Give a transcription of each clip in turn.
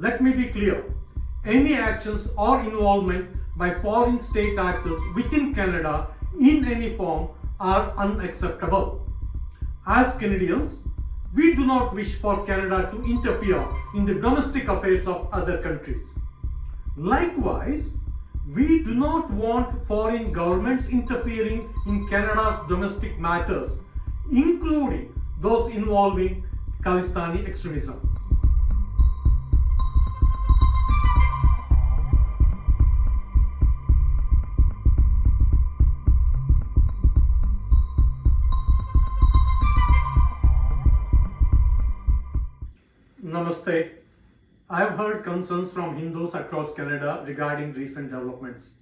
Let me be clear. Any actions or involvement by foreign state actors within Canada in any form are unacceptable. As Canadians, we do not wish for Canada to interfere in the domestic affairs of other countries. Likewise, we do not want foreign governments interfering in Canada's domestic matters, including those involving Khalistani extremism. Namaste. I have heard concerns from Hindus across Canada regarding recent developments.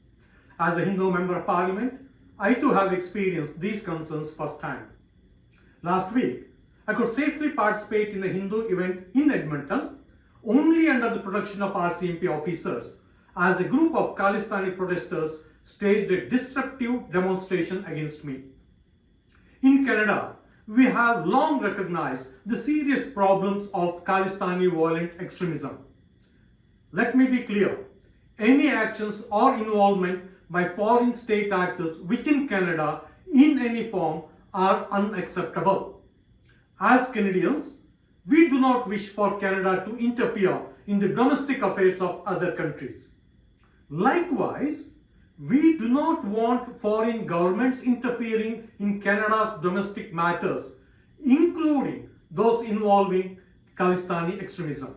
As a Hindu member of Parliament, I too have experienced these concerns firsthand. Last week, I could safely participate in a Hindu event in Edmonton only under the protection of RCMP officers as a group of Khalistani protesters staged a disruptive demonstration against me. In Canada, we have long recognized the serious problems of Khalistani violent extremism. Let me be clear. Any actions or involvement by foreign state actors within Canada in any form are unacceptable. As Canadians, we do not wish for Canada to interfere in the domestic affairs of other countries. Likewise, we do not want foreign governments interfering in Canada's domestic matters, including those involving Khalistani extremism.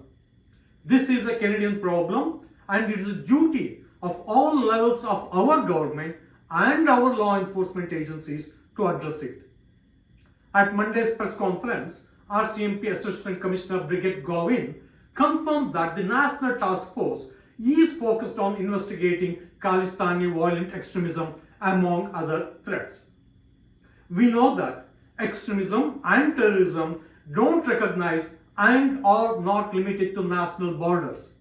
This is a Canadian problem, and it is duty of all levels of our government and our law enforcement agencies to address it. At Monday's press conference, RCMP Assistant Commissioner Brigade Govin confirmed that the National Task Force is focused on investigating Khalistani violent extremism among other threats. We know that extremism and terrorism don't recognize and are not limited to national borders.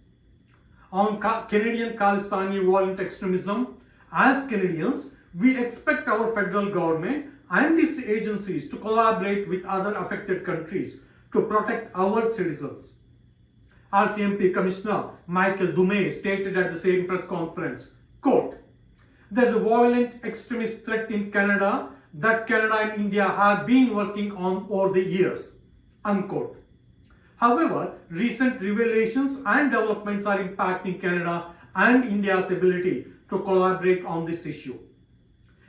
On Canadian Khalistani violent extremism, as Canadians, we expect our federal government and its agencies to collaborate with other affected countries to protect our citizens. RCMP Commissioner Michael Dumais stated at the same press conference, quote, "There's a violent extremist threat in Canada that Canada and India have been working on over the years," unquote. However, recent revelations and developments are impacting Canada and India's ability to collaborate on this issue.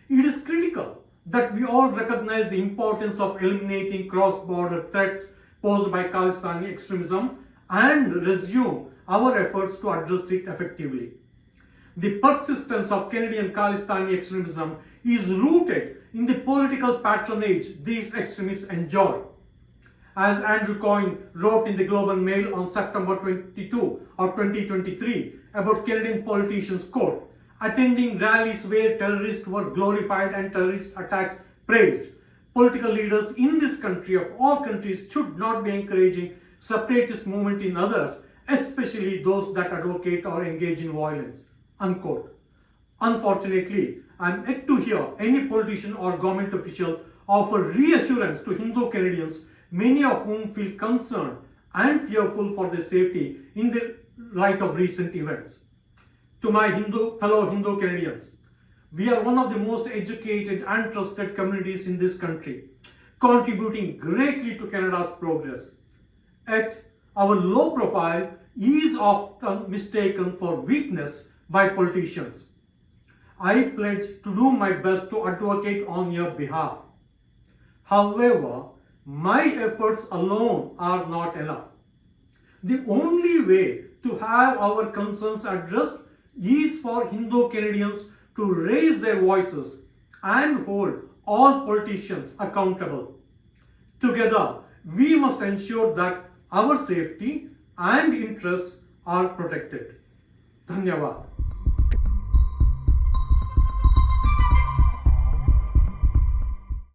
It is critical that we all recognize the importance of eliminating cross-border threats posed by Khalistani extremism and resume our efforts to address it effectively. The persistence of Canadian Khalistani extremism is rooted in the political patronage these extremists enjoy. As Andrew Coyne wrote in the Global Mail on September 22 or 2023 about Canadian politicians, quote, "Attending rallies where terrorists were glorified and terrorist attacks praised. Political leaders in this country of all countries should not be encouraging separatist movement in others, especially those that advocate or engage in violence," unquote. Unfortunately, I am yet to hear any politician or government official offer reassurance to Hindu Canadians, many of whom feel concerned and fearful for their safety in the light of recent events. To my fellow Hindu Canadians, we are one of the most educated and trusted communities in this country, contributing greatly to Canada's progress. Yet, our low profile is often mistaken for weakness by politicians. I pledge to do my best to advocate on your behalf. However, my efforts alone are not enough. The only way to have our concerns addressed is for Hindu Canadians to raise their voices and hold all politicians accountable. Together, we must ensure that our safety and interests are protected. Dhanyavad.